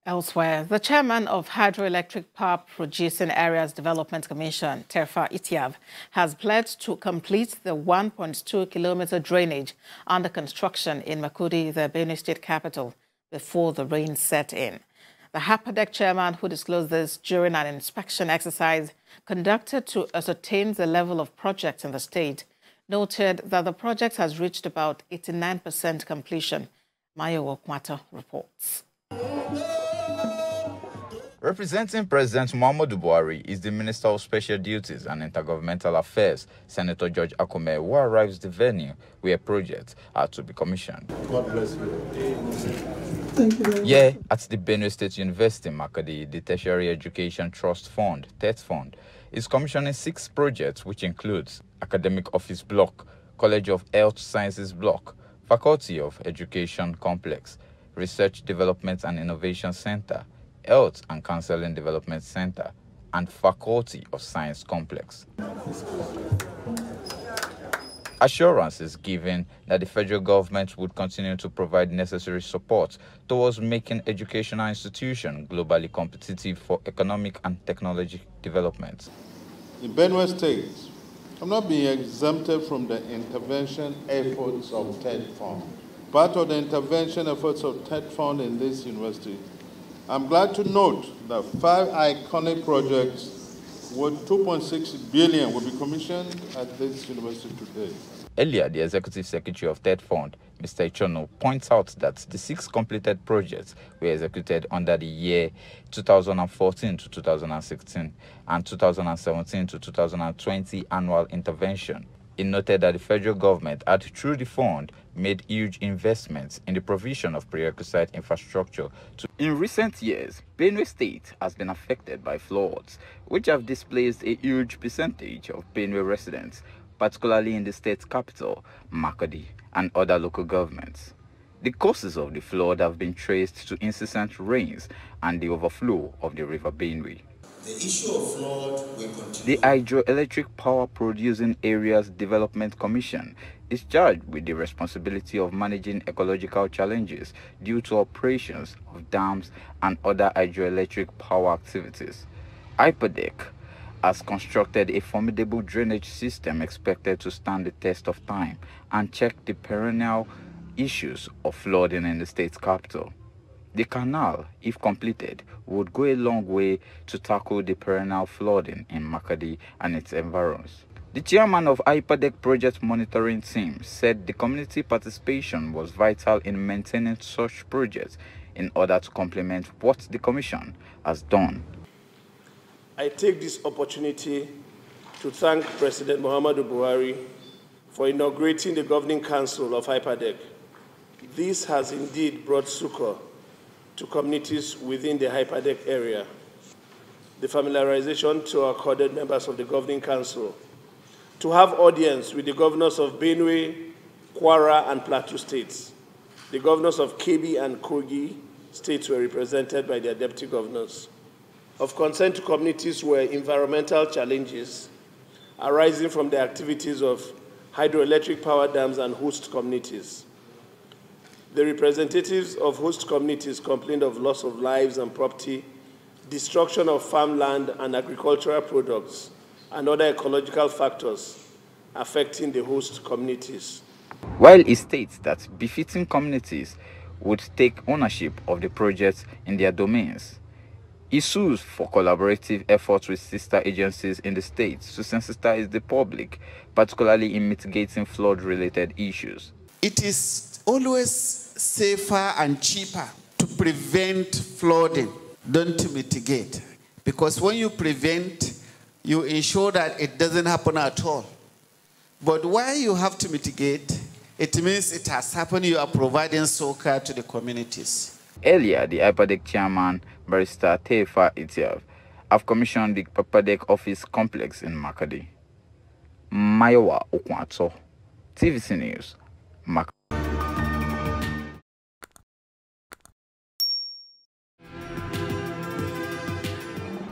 Elsewhere, the chairman of Hydroelectric Power Producing Areas Development Commission, Terfa Ityav, has pledged to complete the 1.2-kilometer drainage under construction in Makurdi, the Benue State capital, before the rain set in. The HYPPADEC Chairman, who disclosed this during an inspection exercise conducted to ascertain the level of projects in the state, noted that the project has reached about 89% completion. Mayo Okmato reports. Representing President Muhammadu Buhari is the Minister of Special Duties and Intergovernmental Affairs, Senator George Akume, who arrives the venue where projects are to be commissioned. God bless you. Thank you very much. Here at the Benue State University, Makurdi, the Tertiary Education Trust Fund, TET Fund, is commissioning 6 projects, which includes Academic Office Block, College of Health Sciences Block, Faculty of Education Complex, Research Development and Innovation Center, Health and Counseling Development Center, and Faculty of Science Complex. Assurance is given that the federal government would continue to provide necessary support towards making educational institutions globally competitive for economic and technology development. In Benue State, I'm not being exempted from the intervention efforts of TET Fund. Part of the intervention efforts of TET Fund in this university, I'm glad to note that 5 iconic projects worth 2.6 billion will be commissioned at this university today. Earlier, the Executive Secretary of TET Fund, Mr. Ichono, points out that the 6 completed projects were executed under the year 2014 to 2016 and 2017 to 2020 annual intervention. He noted that the federal government had, through the fund, made huge investments in the provision of prerequisite infrastructure. In recent years, Benue State has been affected by floods, which have displaced a huge percentage of Benue residents, particularly in the state capital, Makurdi, and other local governments. The causes of the flood have been traced to incessant rains and the overflow of the river Benue. The issue of flood will continue. The Hydroelectric Power Producing Areas Development Commission is charged with the responsibility of managing ecological challenges due to operations of dams and other hydroelectric power activities. HYPPADEC has constructed a formidable drainage system expected to stand the test of time and check the perennial issues of flooding in the state capital. The canal, if completed, would go a long way to tackle the perennial flooding in Makurdi and its environs. The chairman of HYPPADEC Project Monitoring Team said the community participation was vital in maintaining such projects in order to complement what the Commission has done. I take this opportunity to thank President Muhammadu Buhari for inaugurating the Governing Council of HYPPADEC. This has indeed brought succor to communities within the HYPPADEC area. The familiarization to our accorded members of the Governing Council, to have audience with the governors of Benue, Kwara, and Plateau states. The governors of Kebbi and Kogi states were represented by their deputy governors. Of concern to communities were environmental challenges arising from the activities of hydroelectric power dams and host communities. The representatives of host communities complained of loss of lives and property, destruction of farmland and agricultural products, and other ecological factors affecting the host communities. While he states that befitting communities would take ownership of the projects in their domains, he sues for collaborative efforts with sister agencies in the states to sensitize the public, particularly in mitigating flood-related issues. It is always safer and cheaper to prevent flooding than to mitigate. Because when you prevent, you ensure that it doesn't happen at all. But while you have to mitigate, it means it has happened, you are providing succor to the communities. Earlier, the HYPPADEC Chairman, Barrister Terfa Ityav, have commissioned the HYPPADEC Office Complex in Makurdi. Mayo Okmato, TVC News, Makurdi.